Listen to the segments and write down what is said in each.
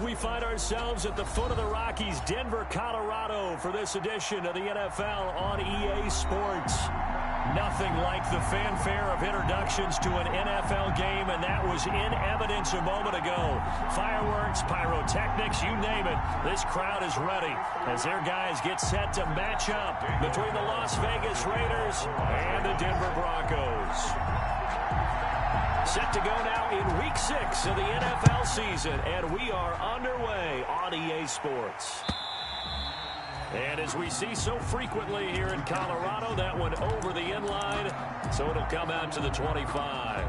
We find ourselves at the foot of the Rockies, Denver, Colorado, for this edition of the NFL on EA Sports. Nothing like the fanfare of introductions to an NFL game, and that was in evidence a moment ago. Fireworks, pyrotechnics, you name it. This crowd is ready as their guys get set to match up between the Las Vegas Raiders and the Denver Broncos. Set to go now in Week 6 of the NFL season, and we are underway on EA Sports. And as we see so frequently here in Colorado, that one over the inline, so it'll come out to the 25.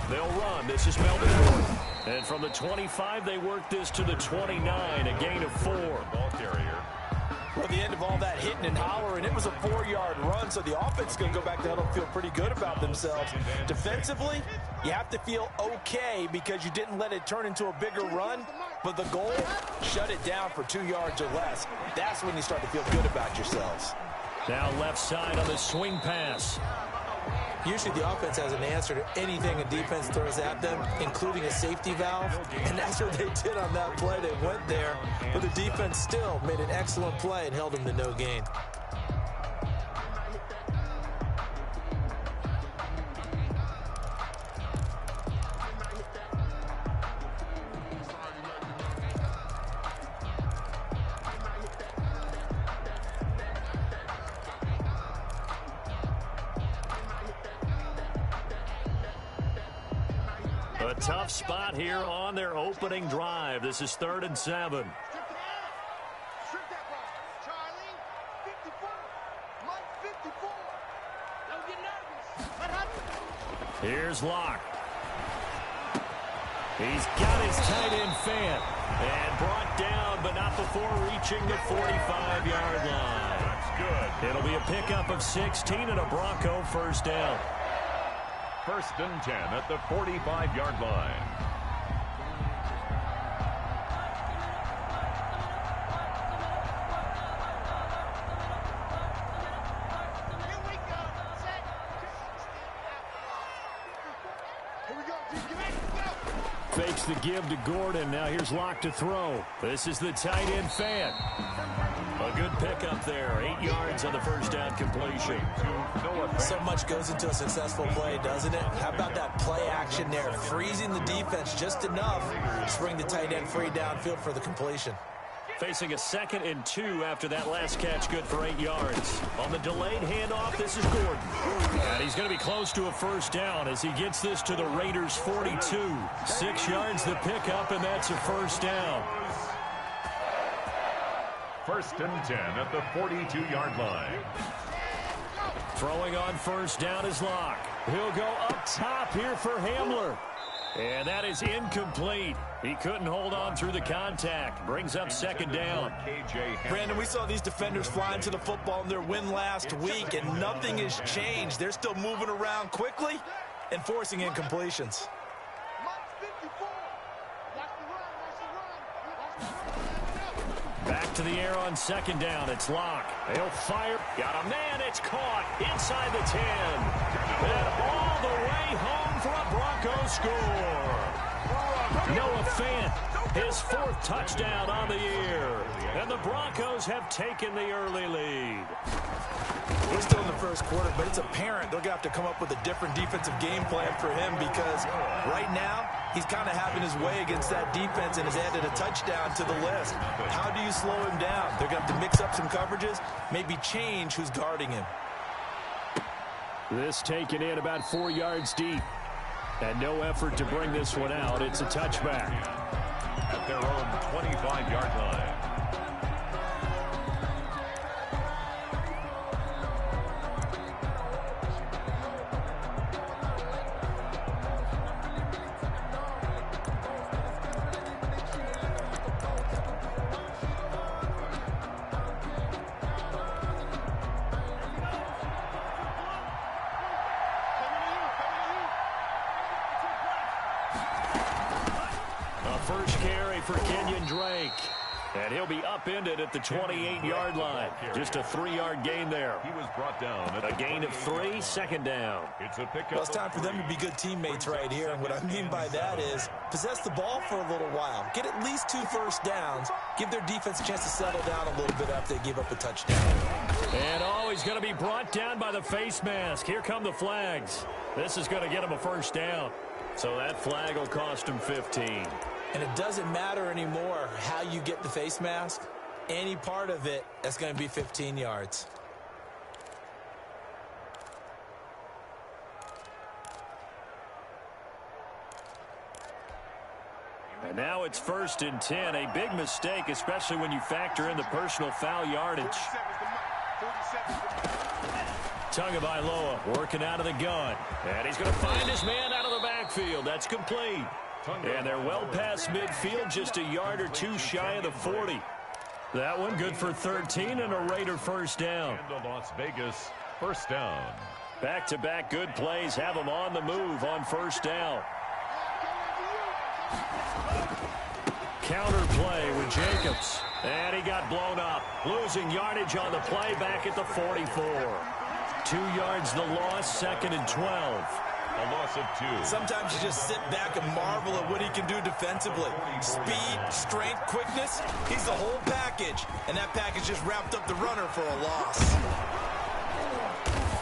They'll run. This is Melvin Gordon. And from the 25, they work this to the 29, a gain of 4. Ball carrier. Well, the end of all that hitting and hollering, it was a 4-yard run, so the offense is going to go back to huddle and feel pretty good about themselves. Defensively, you have to feel okay because you didn't let it turn into a bigger run, but the goal, shut it down for 2 yards or less. That's when you start to feel good about yourselves. Now left side on the swing pass. Usually the offense has an answer to anything a defense throws at them, including a safety valve, and that's what they did on that play. They went there, but the defense still made an excellent play and held them to no gain. A tough spot here on their opening drive. This is 3rd and 7. Here's Locke. He's got his tight end fan and brought down, but not before reaching the 45-yard line. That's good. It'll be a pickup of 16 and a Bronco first down. 1st and 10 at the 45-yard line. Fakes the give to Gordon. Now here's Locke to throw. This is the tight end fan. A good pickup there. 8 yards on the first down completion. So much goes into a successful play, doesn't it? How about that play action there? Freezing the defense just enough to bring the tight end free downfield for the completion. Facing a 2nd and 2 after that last catch, good for 8 yards. On the delayed handoff, this is Gordon. And he's going to be close to a first down as he gets this to the Raiders' 42. 6 yards the pickup, and that's a first down. 1st and 10 at the 42-yard line. Throwing on first down is Locke. He'll go up top here for Hamler. And that is incomplete. He couldn't hold on through the contact. Brings up 2nd down. Brandon, we saw these defenders flying to the football in their win last week, and nothing has changed. They're still moving around quickly and forcing incompletions. Back to the air on 2nd down. It's Locke. He'll fire. Got a man. It's caught inside the 10. And all the way home for a Broncos score. Noah Fant, his 4th touchdown on the year. And the Broncos have taken the early lead. We're still in the first quarter, but it's apparent they're going to have to come up with a different defensive game plan for him because right now he's kind of having his way against that defense and has added a touchdown to the list. How do you slow him down? They're going to have to mix up some coverages, maybe change who's guarding him. This taken in about 4 yards deep. And no effort to bring this one out. It's a touchback. At their own 25-yard line. And he'll be upended at the 28-yard line. Just a 3-yard gain there. He was brought down at a gain of 3, second down. It's a pickup. Well, it's time for them to be good teammates right here. And what I mean by that is possess the ball for a little while. Get at least 2 first downs. Give their defense a chance to settle down a little bit after they give up a touchdown. And he's going to be brought down by the face mask. Here come the flags. This is going to get him a first down. So that flag will cost him 15. And it doesn't matter anymore how you get the face mask. Any part of it, that's going to be 15 yards. And now it's 1st and 10. A big mistake, especially when you factor in the personal foul yardage. Tagovailoa working out of the gun. And he's going to find his man out of the backfield. That's complete. And they're well past midfield, just a yard or 2 shy of the 40. That one good for 13 and a Raider first down. And the Las Vegas first down. Back-to-back good plays have them on the move on first down. Counter play with Jacobs. And he got blown up. Losing yardage on the play back at the 44. 2 yards the loss, 2nd and 12. A loss of 2. Sometimes you just sit back and marvel at what he can do defensively. Speed, strength, quickness. He's the whole package. And that package just wrapped up the runner for a loss.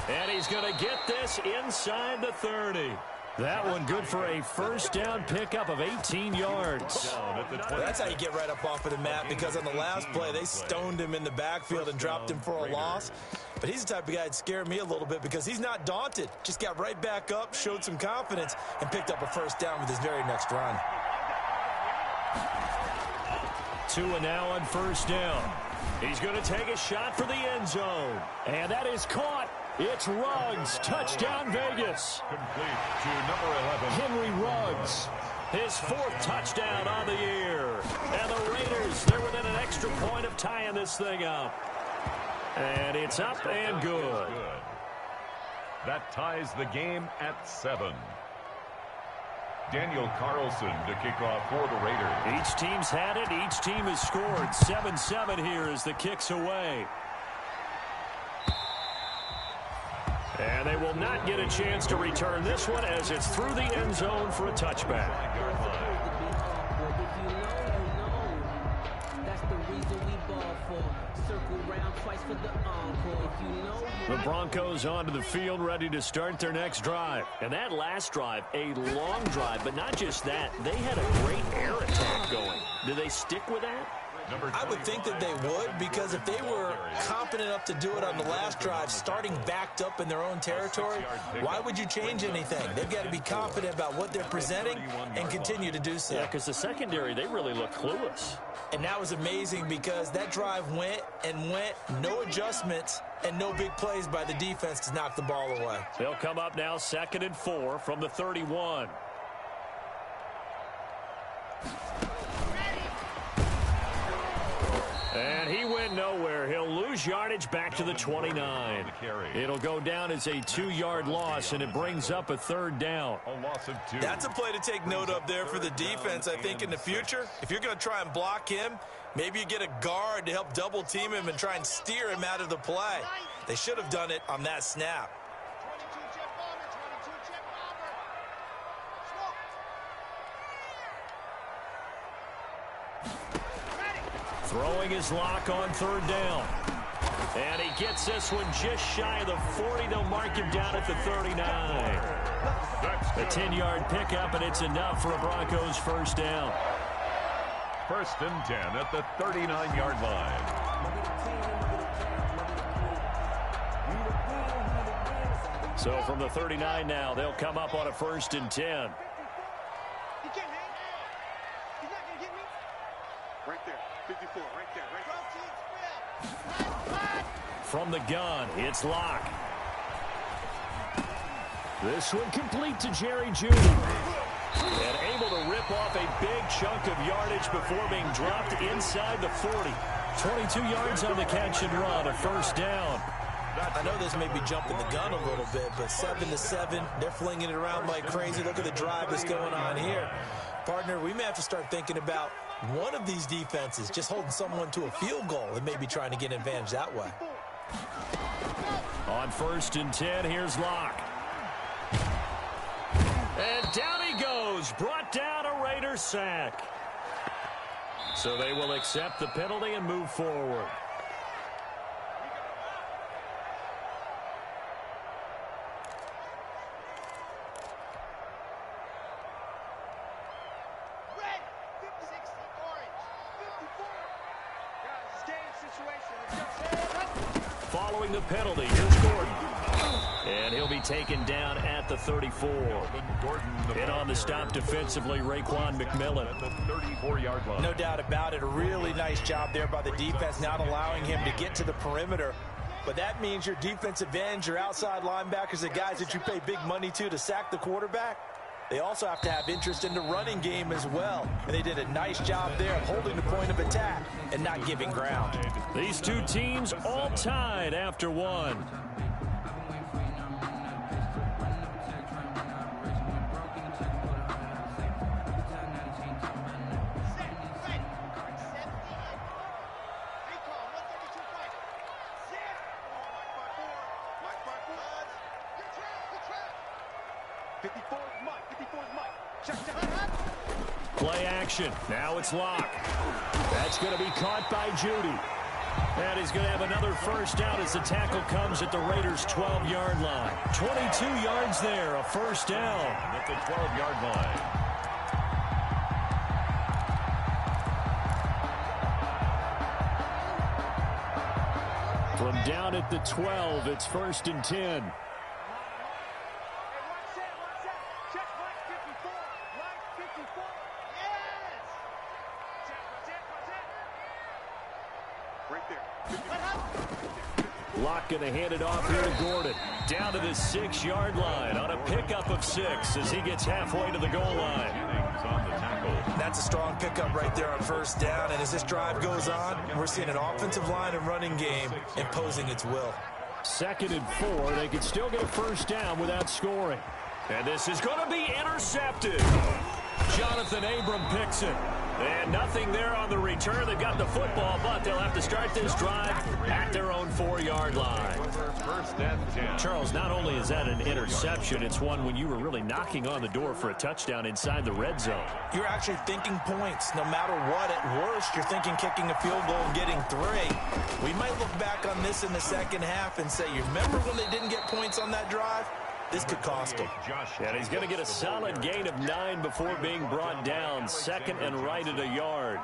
And he's going to get this inside the 30. That one good for a first down pickup of 18 yards. That's how you get right up off of the mat, because on the last play, they stoned him in the backfield and dropped him for a loss. But he's the type of guy that scared me a little bit because he's not daunted. Just got right back up, showed some confidence, and picked up a first down with his very next run. Tua now on first down. He's going to take a shot for the end zone. And that is caught. It's Ruggs. Touchdown, Vegas. Complete to number 11. Henry Ruggs. His 4th touchdown on the year. And the Raiders, they're within an extra point of tying this thing up. And it's up and good. That ties the game at 7. Daniel Carlson to kick off for the Raiders. Each team's had it. Each team has scored. 7-7 here as the kick's away. And they will not get a chance to return this one as it's through the end zone for a touchback. The Broncos onto the field, ready to start their next drive. And that last drive, a long drive, but not just that. They had a great air attack going. Do they stick with that? I would think that they would, because if they were confident enough to do it on the last drive, starting backed up in their own territory, why would you change anything? They've got to be confident about what they're presenting and continue to do so. Yeah, because the secondary, they really look clueless. And that was amazing because that drive went and went, no adjustments, and no big plays by the defense to knock the ball away. They'll come up now 2nd and 4 from the 31. And he went nowhere. He'll lose yardage back to the 29. It'll go down as a 2-yard loss, and it brings up a 3rd down. A loss of 2. That's a play to take note of there for the defense, I think, in the future. If you're going to try and block him, maybe you get a guard to help double team him and try and steer him out of the play. They should have done it on that snap. Throwing his lock on 3rd down. And he gets this one just shy of the 40. They'll mark him down at the 39. A 10-yard pickup, and it's enough for a Broncos first down. 1st and 10 at the 39-yard line. So from the 39 now, they'll come up on a 1st and 10. From the gun, it's Locke. This one complete to Jerry Jeudy. And able to rip off a big chunk of yardage before being dropped inside the 40. 22 yards on the catch and run, a first down. I know this may be jumping the gun a little bit, but 7-7, they're flinging it around like crazy. Look at the drive that's going on here. Partner, we may have to start thinking about One of these defenses just holding someone to a field goal and maybe trying to get an advantage that way. On 1st and 10, here's Locke. And down he goes. Brought down a Raiders sack. So they will accept the penalty and move forward. Following the penalty, here's Gordon. And he'll be taken down at the 34. And on the stop defensively, Raekwon McMillan. At the 34-yard line. No doubt about it. A really nice job there by the defense, not allowing him to get to the perimeter. But that means your defensive ends, your outside linebackers, the guys that you pay big money to sack the quarterback, they also have to have interest in the running game as well. And they did a nice job there of holding the point of attack and not giving ground. These two teams all tied after one. Play action. Now it's Locke. That's going to be caught by Judy. And he's going to have another first down as the tackle comes at the Raiders' 12-yard line. 22 yards there, a first down. At the 12-yard line. From down at the 12, it's 1st and 10. Locke going to hand it off here to Gordon. Down to the 6-yard line on a pickup of 6 as he gets halfway to the goal line. That's a strong pickup right there on first down. And as this drive goes on, we're seeing an offensive line and running game imposing its will. 2nd and 4. They could still get a first down without scoring. And this is going to be intercepted. Jonathan Abram picks it. And nothing there on the return. They've got the football, but they'll have to start this drive at their own 4-yard line. First and 10. Charles, not only is that an interception, it's one when you were really knocking on the door for a touchdown inside the red zone. You're actually thinking points. No matter what, at worst, you're thinking kicking a field goal and getting 3. We might look back on this in the second half and say, you remember when they didn't get points on that drive? This could cost him. And he's going to get a solid gain of 9 before being brought down. 2nd and right at a yard.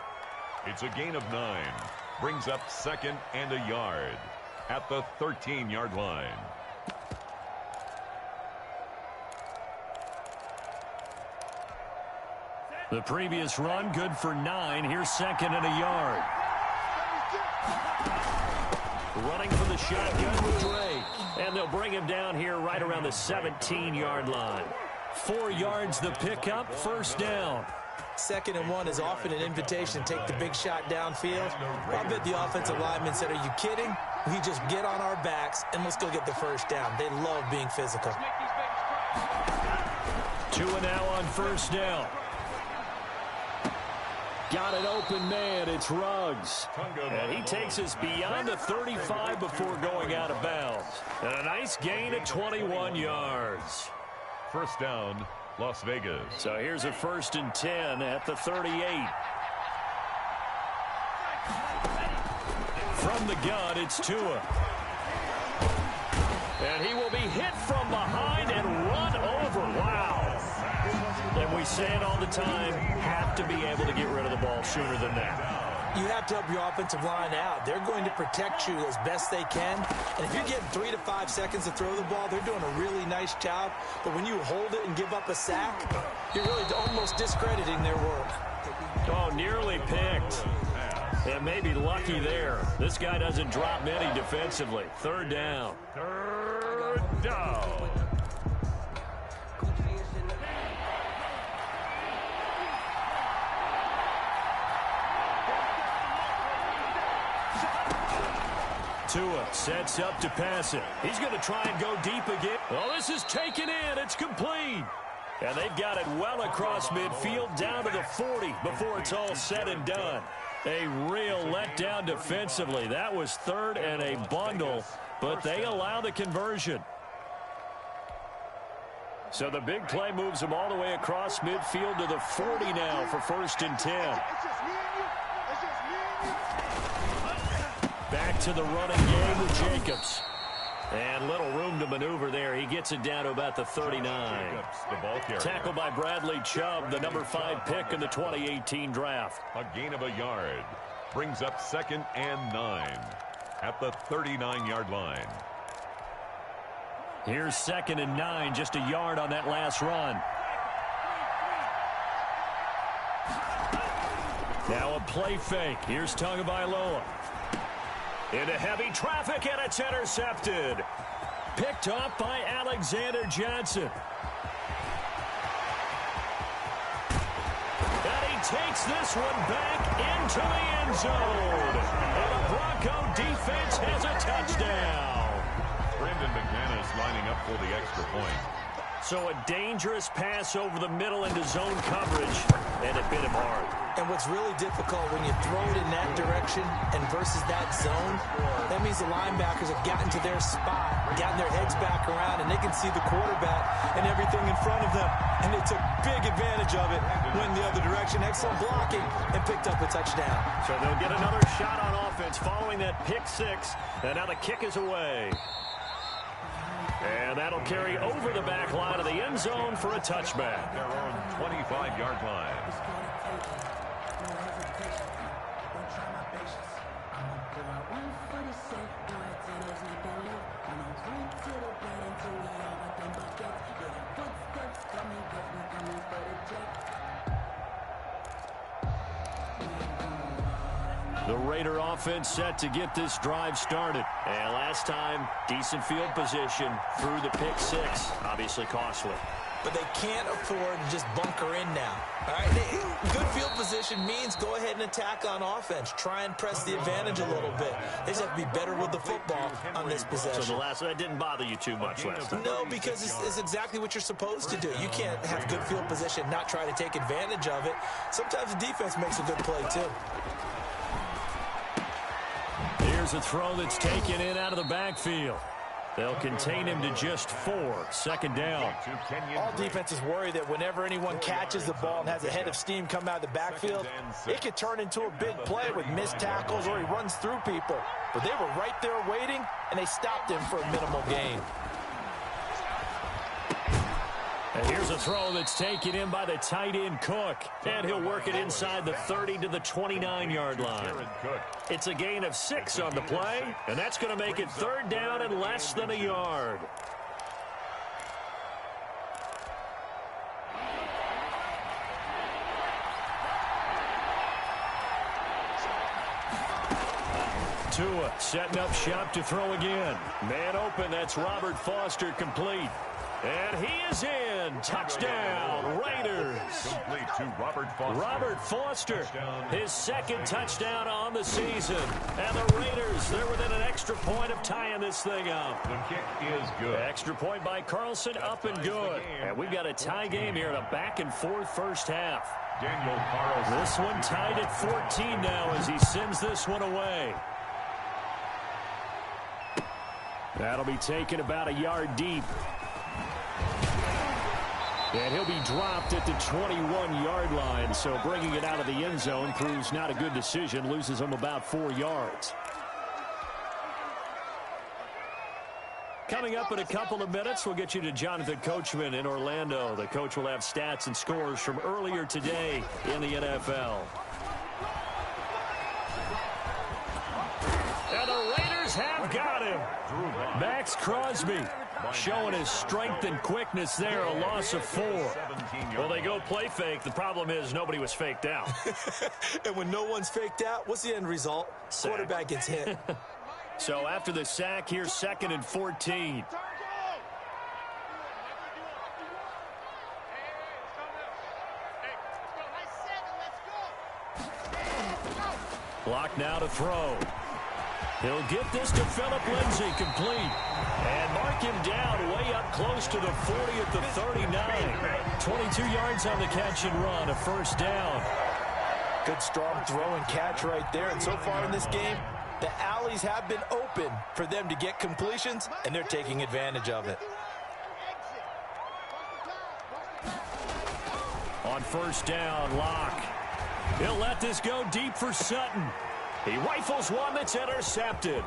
It's a gain of 9. Brings up 2nd and a yard at the 13-yard line. The previous run, good for 9. Here's 2nd and a yard. Running for the shotgun with Drake. And they'll bring him down here right around the 17-yard line. 4 yards the pickup, first down. 2nd and 1 is often an invitation to take the big shot downfield. I bet the offensive lineman said, are you kidding? We just get on our backs and let's go get the first down. They love being physical. 2 now on first down. Got an open man. It's Ruggs. And he takes us beyond the 35 before going out of bounds. And a nice gain of 21 yards. First down, Las Vegas. So here's a 1st and 10 at the 38. From the gun, it's Tua. And he will be hit from behind and run over. Wow. And we say it all the time, have to be able to get rid of the ball sooner than that. You have to help your offensive line out. They're going to protect you as best they can. And if you're getting 3 to 5 seconds to throw the ball, they're doing a really nice job. But when you hold it and give up a sack, you're really almost discrediting their work. Oh, nearly picked. And maybe lucky there. This guy doesn't drop many defensively. 3rd down. 3rd down. Tua sets up to pass it. He's going to try and go deep again. Oh, this is taken in. It's complete. And they've got it well across midfield down to the 40 before it's all said and done. A real letdown defensively. That was third and a bundle, but they allow the conversion. So the big play moves them all the way across midfield to the 40 now for 1st and 10. Back to the running game with Jacobs. And little room to maneuver there. He gets it down to about the 39. Tackled by Bradley Chubb, the number 5 pick in the 2018 draft. A gain of a yard. Brings up 2nd and 9 at the 39-yard line. Here's 2nd and 9, just a yard on that last run. Now a play fake. Here's Tagovailoa. Into heavy traffic, and it's intercepted. Picked off by Alexander Johnson. And he takes this one back into the end zone. And the Bronco defense has a touchdown. Brandon McManus lining up for the extra point. So a dangerous pass over the middle into zone coverage, and it bit him hard. And what's really difficult when you throw it in that direction and versus that zone, that means the linebackers have gotten to their spot, gotten their heads back around, and they can see the quarterback and everything in front of them. And they took big advantage of it, went the other direction, excellent blocking, and picked up a touchdown. So they'll get another shot on offense following that pick six, and now the kick is away. And that'll carry over the back line of the end zone for a touchback. Their own 25-yard line. The Raider offense set to get this drive started. And last time, decent field position through the pick six. Obviously costly. But they can't afford to just bunker in now. All right, good field position means go ahead and attack on offense. Try and press the advantage a little bit. They just have to be better with the football on this possession. So that didn't bother you too much last time? No, because it's exactly what you're supposed to do. You can't have good field position, not try to take advantage of it. Sometimes the defense makes a good play, too. Here's a throw that's taken in out of the backfield. They'll contain him to just 4. 2nd down. All defenses worry that whenever anyone catches the ball and has a head of steam come out of the backfield, it could turn into a big play with missed tackles or he runs through people. But they were right there waiting, and they stopped him for a minimal gain. And here's a throw that's taken in by the tight end Cook. And he'll work it inside the 30 to the 29-yard line. It's a gain of 6 on the play, and that's going to make it 3rd down and less than a yard. Tua setting up shop to throw again. Man open, that's Robert Foster complete. And he is in. Touchdown, Raiders. Complete to Robert Foster. Robert Foster, his 2nd touchdown on the season. And the Raiders, they're within an extra point of tying this thing up. The kick is good. Extra point by Carlson, up and good. And we've got a tie game here in a back-and-forth first half. Daniel Carlson. This one tied at 14 now as he sends this one away. That'll be taken about a yard deep. And he'll be dropped at the 21-yard line, so bringing it out of the end zone proves not a good decision, loses him about 4 yards. Coming up in a couple of minutes, we'll get you to Jonathan Coachman in Orlando. The coach will have stats and scores from earlier today in the NFL. And the Raiders have got him. Max Crosby showing his strength and quickness there, a loss of 4. Well, they go play fake. The problem is nobody was faked out. And when no one's faked out, what's the end result? Sack. Quarterback gets hit. So after the sack, here's 2nd and 14. Block now to throw. He'll get this to Phillip Lindsay, complete. And mark him down way up close to the 40 at the 39. 22 yards on the catch and run, a first down. Good strong throw and catch right there. And so far in this game, the alleys have been open for them to get completions, and they're taking advantage of it. On first down, Locke. He'll let this go deep for Sutton. He rifles one that's intercepted.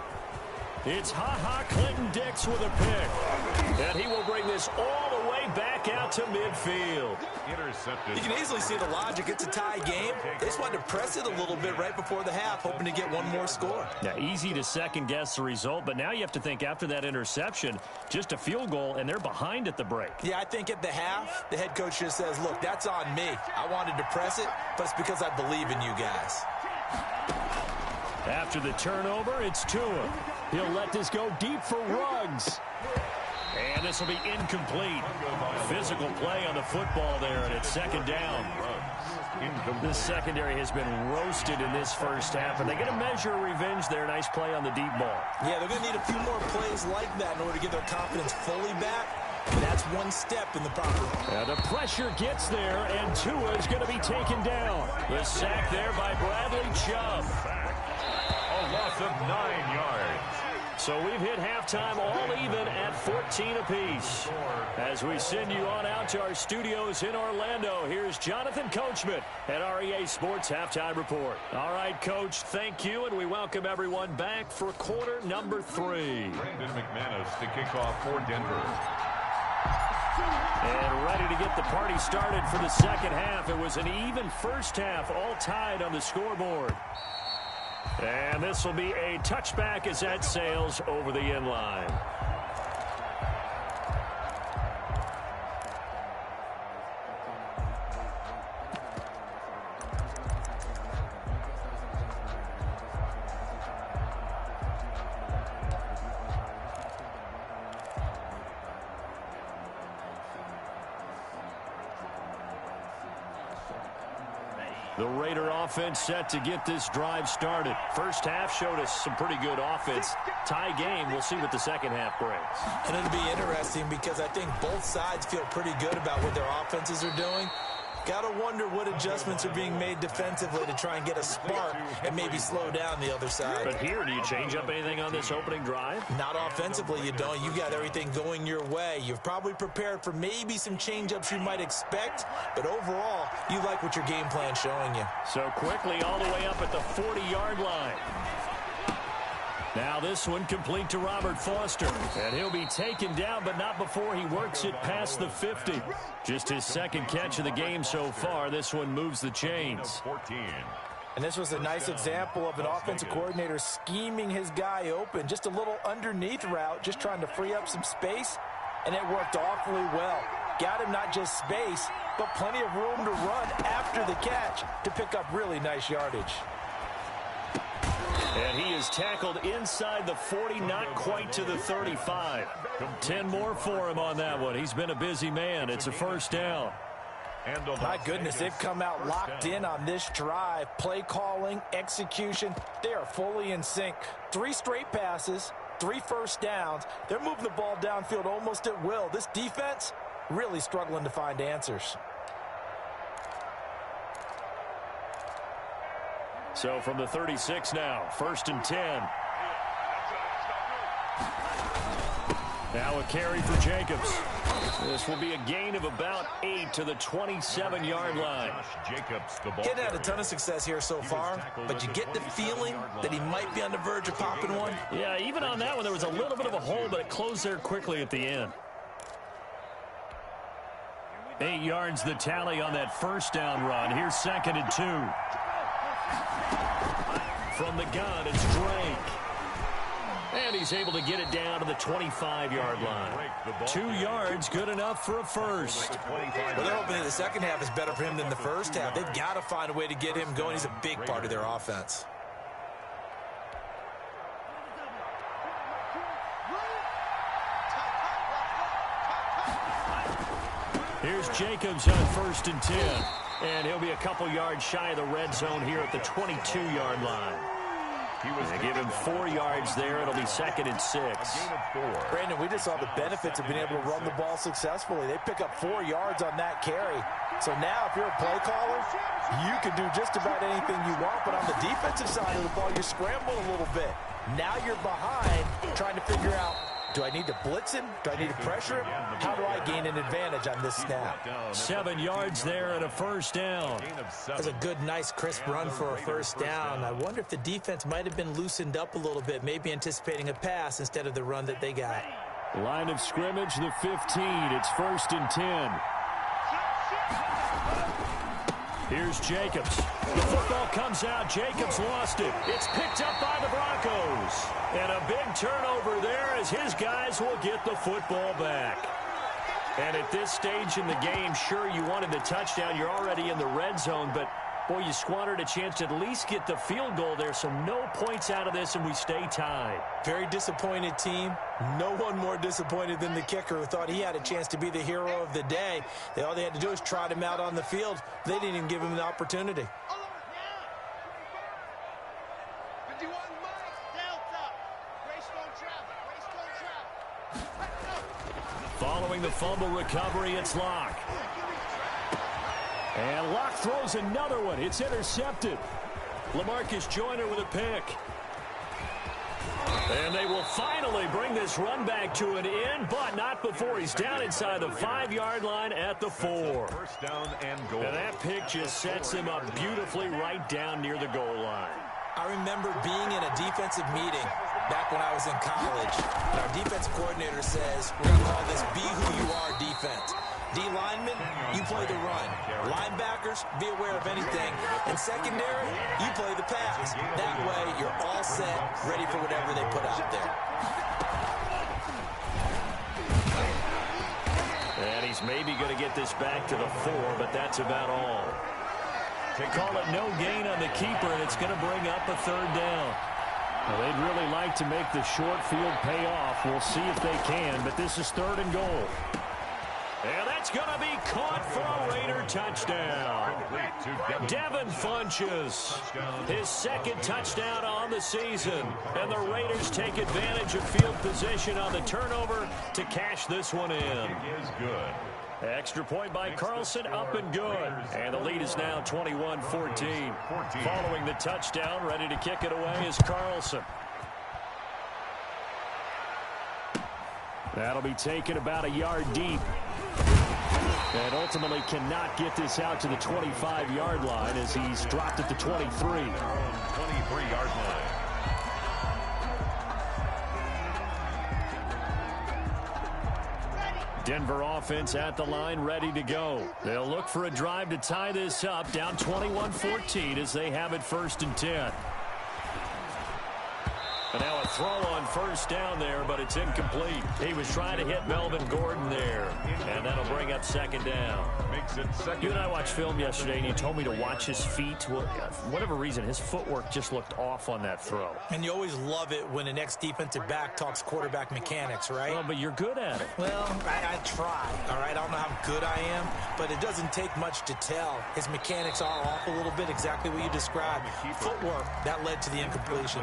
It's Ha-Ha Clinton-Dix with a pick. And he will bring this all the way back out to midfield. Intercepted. You can easily see the logic. It's a tie game. They just wanted to press it a little bit right before the half, hoping to get one more score. Yeah, easy to second-guess the result, but now you have to think after that interception, just a field goal, and they're behind at the break. Yeah, I think at the half, the head coach just says, look, that's on me. I wanted to press it, but it's because I believe in you guys. After the turnover, it's Tua. He'll let this go deep for Ruggs. And this will be incomplete. Physical play on the football there, and it's second down. The secondary has been roasted in this first half, and they're going to measure revenge there. Nice play on the deep ball. Yeah, they're going to need a few more plays like that in order to get their confidence fully back. And that's one step in the proper. And the pressure gets there, and Tua is going to be taken down. The sack there by Bradley Chubb. A loss of 9 yards. So we've hit halftime all even at 14 apiece. As we send you on out to our studios in Orlando, here's Jonathan Coachman at REA Sports Halftime Report. All right, Coach, thank you, and we welcome everyone back for quarter number 3. Brandon McManus to kick off for Denver. And ready to get the party started for the second half. It was an even first half, all tied on the scoreboard. And this will be a touchback as that sails over the end line. The Raider offense set to get this drive started. First half showed us some pretty good offense. Tie game. We'll see what the second half brings. And it'll be interesting because I think both sides feel pretty good about what their offenses are doing. Got to wonder what adjustments are being made defensively to try and get a spark and maybe slow down the other side. But here, do you change up anything on this opening drive? Not offensively, you don't. You got everything going your way. You've probably prepared for maybe some change-ups you might expect, but overall, you like what your game plan's showing you. So quickly all the way up at the 40-yard line. Now this one complete to Robert Foster. And he'll be taken down, but not before he works it past the 50. Just his second catch of the game so far. This one moves the chains. 14. And this was a nice example of an offensive coordinator scheming his guy open. Just a little underneath route, just trying to free up some space. And it worked awfully well. Got him not just space, but plenty of room to run after the catch to pick up really nice yardage. And he is tackled inside the 40, not quite to the 35. 10 more for him on that one. He's been a busy man. It's a first down. My goodness, they've come out locked in on this drive. Play calling, execution, they are fully in sync. 3 straight passes, 3 first downs. They're moving the ball downfield almost at will. This defense really struggling to find answers. So from the 36 now, 1st and 10. Now a carry for Jacobs. This will be a gain of about 8 to the 27-yard line. Getting had a ton of success here so far, but you get the feeling that he might be on the verge of popping one. Yeah, even on that one, there was a little bit of a hole, but it closed there quickly at the end. 8 yards the tally on that first down run. Here's 2nd and 2. From the gun, it's Drake. And he's able to get it down to the 25-yard line. 2 yards, good enough for a first. Well, they're hoping that the second half is better for him than the first half. They've got to find a way to get him going. He's a big part of their offense. Here's Jacobs on 1st and 10. And he'll be a couple yards shy of the red zone here at the 22-yard line. They give him 4 yards there. It'll be 2nd and 6. Gain of 4. Brandon, we just saw the benefits of being able to run the ball successfully. They pick up 4 yards on that carry. So now if you're a play caller, you can do just about anything you want. But on the defensive side of the ball, you're scrambling a little bit. Now you're behind trying to figure out, do I need to blitz him? Do I need to pressure him? How do I gain an advantage on this snap? 7 yards there and a first down. That's a good, nice, crisp run for a first down. I wonder if the defense might have been loosened up a little bit, maybe anticipating a pass instead of the run that they got. Line of scrimmage, the 15. It's 1st and 10. Here's Jacobs. The football comes out. Jacobs lost it. It's picked up by the Broncos. And a big turnover there as his guys will get the football back. And at this stage in the game, sure, you wanted the touchdown. You're already in the red zone, but, boy, you squandered a chance to at least get the field goal there. So no points out of this, and we stay tied. Very disappointed team. No one more disappointed than the kicker who thought he had a chance to be the hero of the day. All they had to do was trot him out on the field. They didn't even give him the opportunity. Following the fumble recovery, it's Locke. And Locke throws another one. It's intercepted. LaMarcus Joyner with a pick. And they will finally bring this run back to an end, but not before he's down inside the 5-yard line at the 4. First down and goal. And that pick just sets him up beautifully right down near the goal line. I remember being in a defensive meeting back when I was in college. And our defensive coordinator says, we're going to call this be who you are defense. D linemen, you play the run. Linebackers, be aware of anything. And secondary, you play the pass. That way, you're all set, ready for whatever they put out there. And he's maybe going to get this back to the 4, but that's about all. They call it no gain on the keeper, and it's going to bring up a 3rd down. Well, they'd really like to make the short field pay off. We'll see if they can, but this is 3rd and goal. And that's going to be caught for a Raider touchdown. Devin Funchess, his 2nd touchdown on the season. And the Raiders take advantage of field position on the turnover to cash this one in. Extra point by Carlson, up and good. And the lead is now 21-14. Following the touchdown, ready to kick it away is Carlson. That'll be taken about a yard deep. And ultimately cannot get this out to the 25-yard line as he's dropped at the 23. 23-yard line. Denver offense at the line, ready to go. They'll look for a drive to tie this up, down 21-14 as they have it 1st and 10. And now a throw on 1st down there, but it's incomplete. He was trying to hit Melvin Gordon there, and that'll bring up 2nd down. Makes it 2nd. You and I watched film yesterday, and you told me to watch his feet. Well, for whatever reason, his footwork just looked off on that throw. And you always love it when an ex-defensive back talks quarterback mechanics, right? Well, but you're good at it. Well, I try, all right? I don't know how good I am, but it doesn't take much to tell. His mechanics are off a little bit, exactly what you described. Footwork, that led to the incompletion.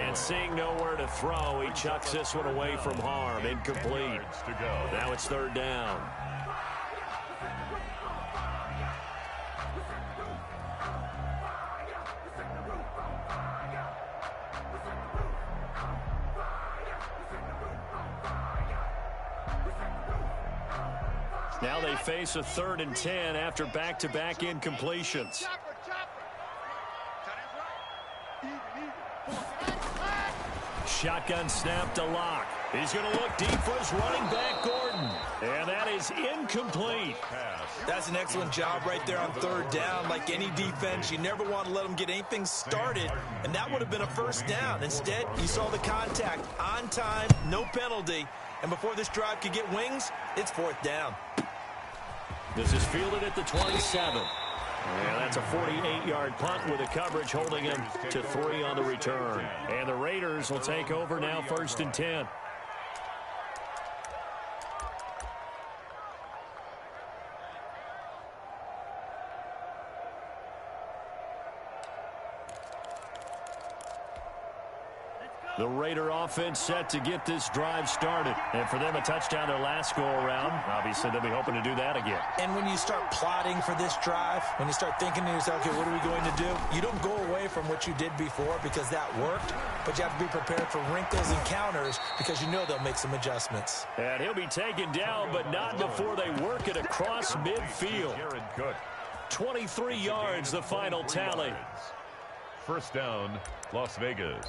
And seeing nowhere to throw, he chucks this one away from harm. Incomplete. Now it's 3rd down. Now they face a 3rd and 10 after back-to-back incompletions. Shotgun snap to Locke. He's going to look deep for his running back, Gordon. And that is incomplete. That's an excellent job right there on 3rd down. Like any defense, you never want to let them get anything started, and that would have been a 1st down. Instead, you saw the contact on time, no penalty, and before this drive could get wings, it's 4th down. This is fielded at the 27. And that's a 48-yard punt with the coverage holding him to 3 on the return. And the Raiders will take over now 1st and 10. The Raider offense set to get this drive started. And for them, a touchdown their last go-around. Obviously, they'll be hoping to do that again. And when you start plotting for this drive, when you start thinking to yourself, okay, what are we going to do? You don't go away from what you did before because that worked, but you have to be prepared for wrinkles and counters because you know they'll make some adjustments. And he'll be taken down, but not before they work it across midfield. 23 yards, the final tally. First down, Las Vegas.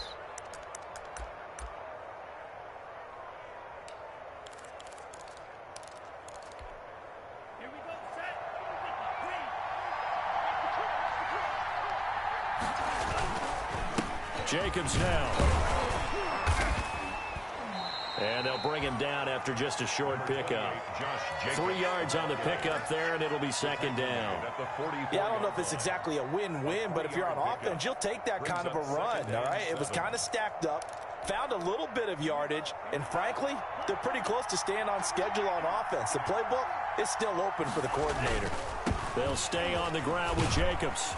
Jacobs now. And they'll bring him down after just a short pickup. 3 yards on the pickup there, and it'll be second down. Yeah, I don't know if it's exactly a win-win, but if you're on offense, you'll take that kind of a run, all right? It was kind of stacked up, found a little bit of yardage, and frankly, they're pretty close to staying on schedule on offense. The playbook is still open for the coordinator. They'll stay on the ground with Jacobs.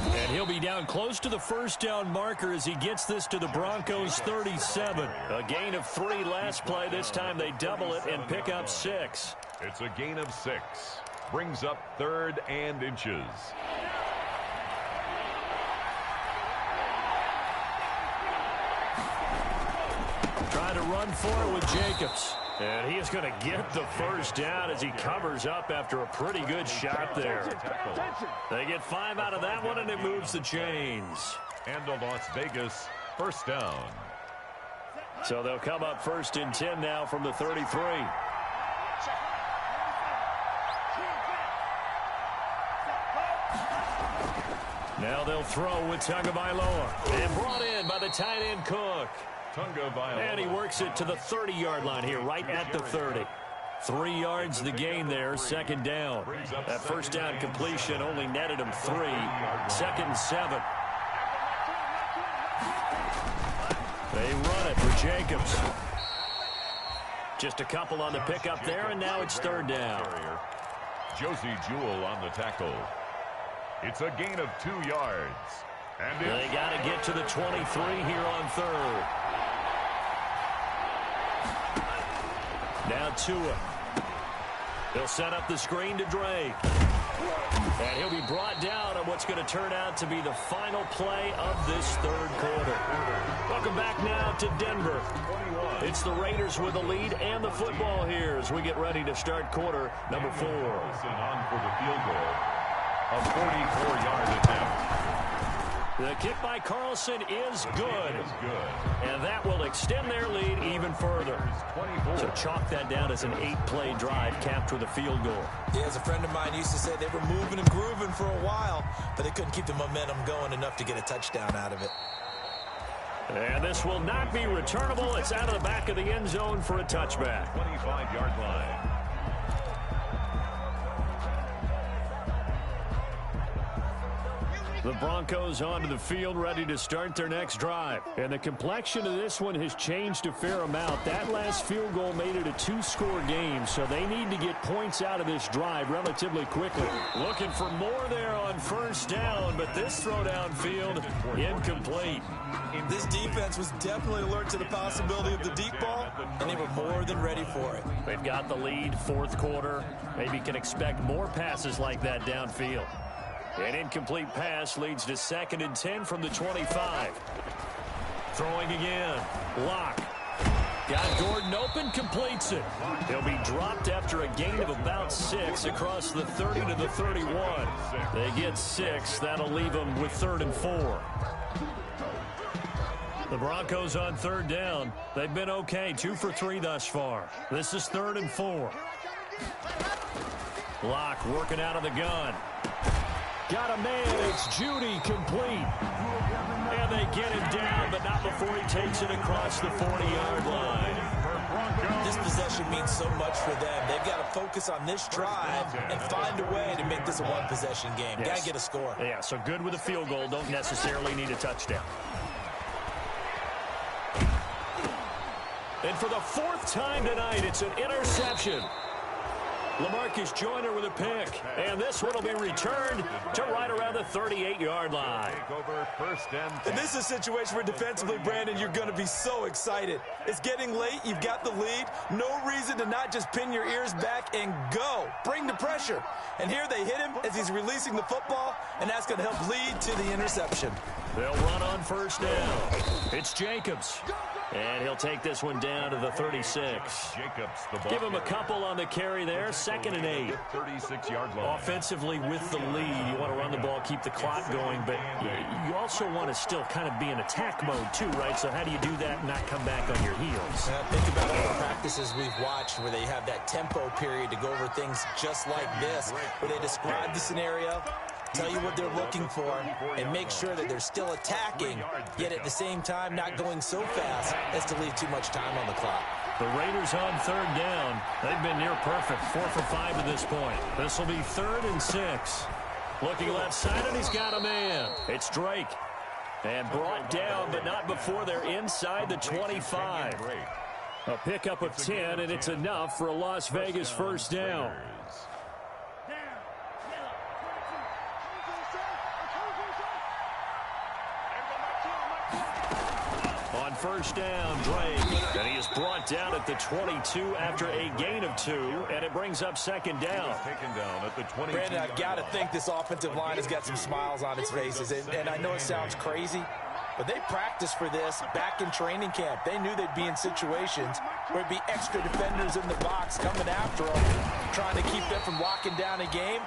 And he'll be down close to the first down marker as he gets this to the Broncos 37. A gain of 3 last play. This time they double it and pick up 6. It's a gain of 6. Brings up 3rd and inches. Trying to run for it with Jacobs. And he is going to get the first down as he covers up after a pretty good shot there. They get 5 out of that one, and it moves the chains. And a Las Vegas first down. So they'll come up 1st and 10 now from the 33. Now they'll throw with Tagovailoa. And brought in by the tight end Cook. And he works it to the 30-yard line here, right at the 30. 3 yards the gain there, second down. That first down completion only netted him 3. 2nd and 7. They run it for Jacobs. Just a couple on the pickup there, and now it's 3rd down. Josie Jewell on the tackle. It's a gain of 2 yards. And they got to get to the 23 here on 3rd. Now Tua. They'll set up the screen to Drake. And he'll be brought down on what's going to turn out to be the final play of this 3rd quarter. Welcome back now to Denver. It's the Raiders with the lead and the football here as we get ready to start quarter number 4. On for the field goal. A 44-yard attempt. The kick by Carlson is good. And that will extend their lead even further. So chalk that down as an 8-play drive capped with a field goal. Yeah, as a friend of mine used to say, they were moving and grooving for a while, but they couldn't keep the momentum going enough to get a touchdown out of it. And this will not be returnable. It's out of the back of the end zone for a touchback. 25-yard line. The Broncos onto the field, ready to start their next drive. And the complexion of this one has changed a fair amount. That last field goal made it a 2-score game, so they need to get points out of this drive relatively quickly. Looking for more there on first down, but this throw downfield, incomplete. This defense was definitely alert to the possibility of the deep ball, and they were more than ready for it. They've got the lead, 4th quarter. Maybe can expect more passes like that downfield. An incomplete pass leads to 2nd and 10 from the 25. Throwing again. Lock. Got Gordon open, completes it. He'll be dropped after a gain of about 6 across the 30 to the 31. They get 6. That'll leave them with 3rd and 4. The Broncos on 3rd down. They've been okay, 2 for 3 thus far. This is 3rd and 4. Lock working out of the gun. Got a man, it's Judy, complete. And they get him down, but not before he takes it across the 40-yard line. This possession means so much for them. They've got to focus on this drive and find a way to make this a one-possession game. Yes. Got to get a score. Yeah, so good with a field goal, don't necessarily need a touchdown. And for the 4th time tonight, it's an interception. LaMarcus Joyner with a pick. And this one will be returned to right around the 38-yard line. And this is a situation where defensively, Brandon, you're going to be so excited. It's getting late. You've got the lead. No reason to not just pin your ears back and go. Bring the pressure. And here they hit him as he's releasing the football, and that's going to help lead to the interception. They'll run on first down. It's Jacobs. And he'll take this one down to the 36. Give him a couple on the carry there. 2nd and 8. 36-yard line. Offensively with the lead, you want to run the ball, keep the clock going, but you also want to still kind of be in attack mode too, right? So how do you do that and not come back on your heels? Think about all the practices we've watched where they have that tempo period to go over things just like this, where they describe the scenario, tell you what they're looking for, and make sure that they're still attacking, yet at the same time not going so fast as to leave too much time on the clock. The Raiders on 3rd down. They've been near perfect, 4 for 5 at this point. This will be 3rd and 6. Looking left side, and he's got a man. It's Drake. And brought down, but not before they're inside the 25. A pickup of 10, and it's enough for a Las Vegas first down. On first down, Drake, and he is brought down at the 22 after a gain of 2, and it brings up 2nd down. Taken down at the 22. Brandon, I've got to think this offensive line has got some smiles on its faces, and I know it sounds crazy, but they practiced for this back in training camp. They knew they'd be in situations where it'd be extra defenders in the box coming after them, trying to keep them from locking down a game.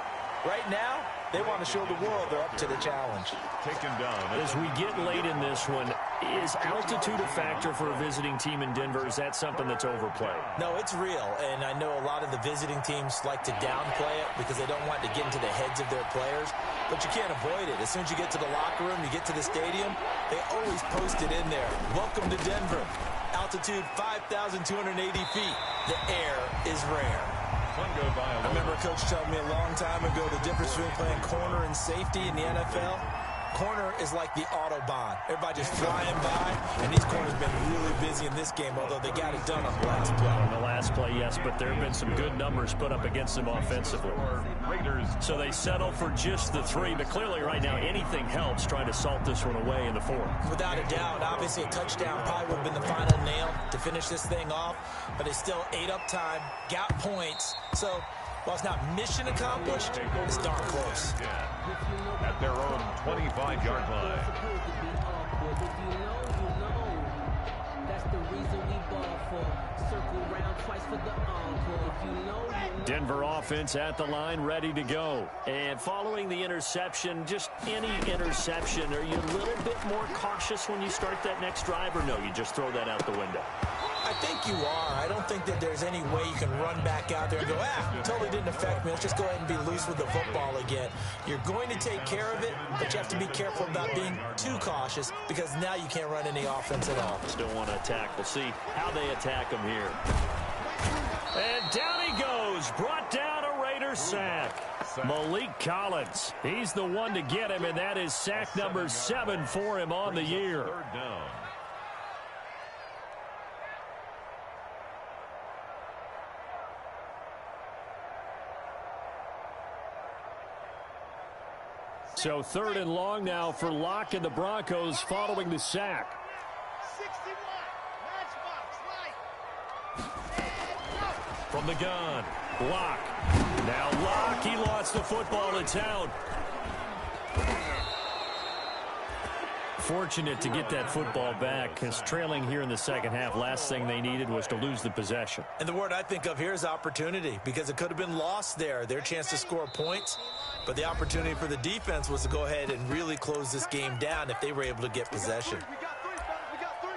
Right now, they want to show the world they're up to the challenge. Taken down. As we get late in this one, is altitude a factor for a visiting team in Denver? Is that something that's overplayed? No, it's real, and I know a lot of the visiting teams like to downplay it because they don't want to get into the heads of their players, but you can't avoid it. As soon as you get to the locker room, you get to the stadium, they always post it in there. Welcome to Denver. Altitude 5,280 feet. The air is rare. I remember a coach telling me a long time ago the difference between playing corner and safety in the NFL. Corner is like the Autobahn. Everybody just flying by, and these corners have been really busy in this game, although they got it done on the last play. On the last play, yes, but there have been some good numbers put up against them offensively. So they settle for just the 3, but clearly right now anything helps trying to salt this one away in the 4th. Without a doubt, obviously a touchdown probably would have been the final nail to finish this thing off, but they still ate up time, got points, so while it's not mission accomplished, it's darn close. At their own 25-yard line. Denver offense at the line, ready to go. And following the interception, just any interception, are you a little bit more cautious when you start that next drive, or no, you just throw that out the window? I think you are. I don't think that there's any way you can run back out there and go, totally didn't affect me. Let's just go ahead and be loose with the football again. You're going to take care of it, but you have to be careful about being too cautious because now you can't run any offense at all. Still want to attack. We'll see how they attack him here. And down he goes. Brought down a Raider sack. Malik Collins. He's the one to get him, and that is sack number 7 for him on the year. 3rd down. So 3rd and long now for Locke and the Broncos following the sack. 61, matchbox, light. From the gun, Locke. Now Locke, he lost the football. It's out. Fortunate to get that football back, because trailing here in the second half, last thing they needed was to lose the possession. And the word I think of here is opportunity, because it could have been lost there. Their chance to score points, but the opportunity for the defense was to go ahead and really close this game down if they were able to get possession. We got 3, fellas. We got 3.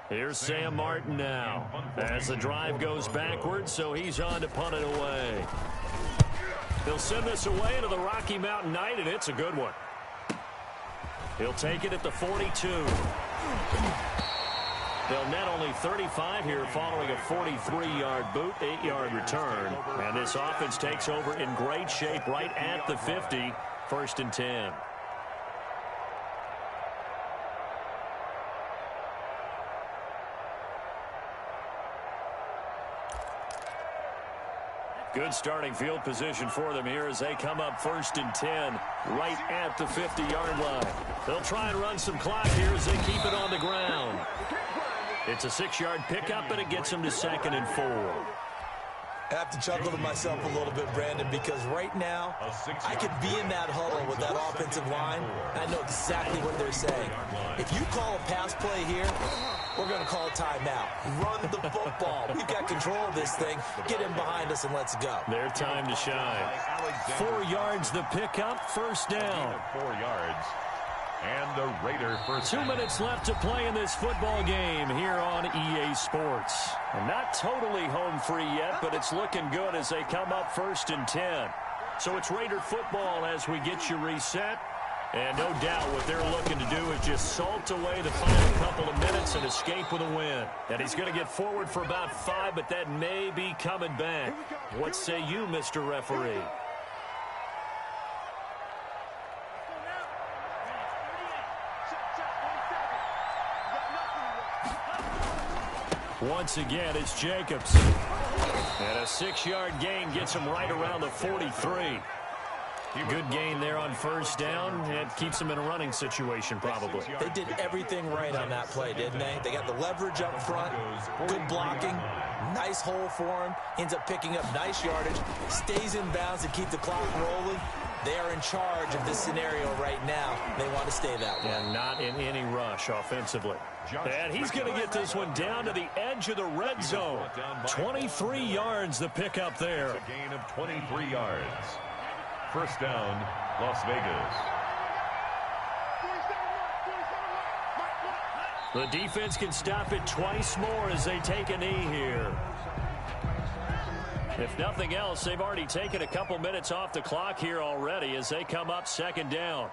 Here's Sam Martin now as the drive goes backwards, so he's on to punt it away. He'll send this away into the Rocky Mountain Night, and it's a good one. He'll take it at the 42. They'll net only 35 here following a 43-yard boot, 8-yard return. And this offense takes over in great shape right at the 50, 1st and 10. Good starting field position for them here as they come up 1st and 10 right at the 50-yard line. They'll try and run some clock here as they keep it on the ground. It's a 6-yard pickup, and it gets them to 2nd and 4. I have to chuckle to myself a little bit, Brandon, because right now I could be in that huddle with that offensive line. I know exactly what they're saying. If you call a pass play here, we're going to call timeout. Run the football. We've got control of this thing. Get him behind us and let's go. Their time to shine. 4 yards the pickup, 1st down. 4 yards. And the Raider first. 2 minutes left to play in this football game here on EA Sports. And not totally home free yet, but it's looking good as they come up 1st and 10. So it's Raider football as we get you reset. And no doubt what they're looking to do is just salt away the final couple of minutes and escape with a win. And he's going to get forward for about 5, but that may be coming back. What say you, Mr. Referee? Once again, it's Jacobs. And a 6-yard gain gets him right around the 43. Good gain there on 1st down. It keeps them in a running situation, probably. They did everything right on that play, didn't they? They got the leverage up front, good blocking, nice hole for him, ends up picking up nice yardage, stays in bounds to keep the clock rolling. They are in charge of this scenario right now. They want to stay that way. And not in any rush offensively. And he's going to get this one down to the edge of the red zone. 23 yards the pickup there. A gain of 23 yards. 1st down, Las Vegas. The defense can stop it twice more as they take a knee here. If nothing else, they've already taken a couple minutes off the clock here already as they come up 2nd down.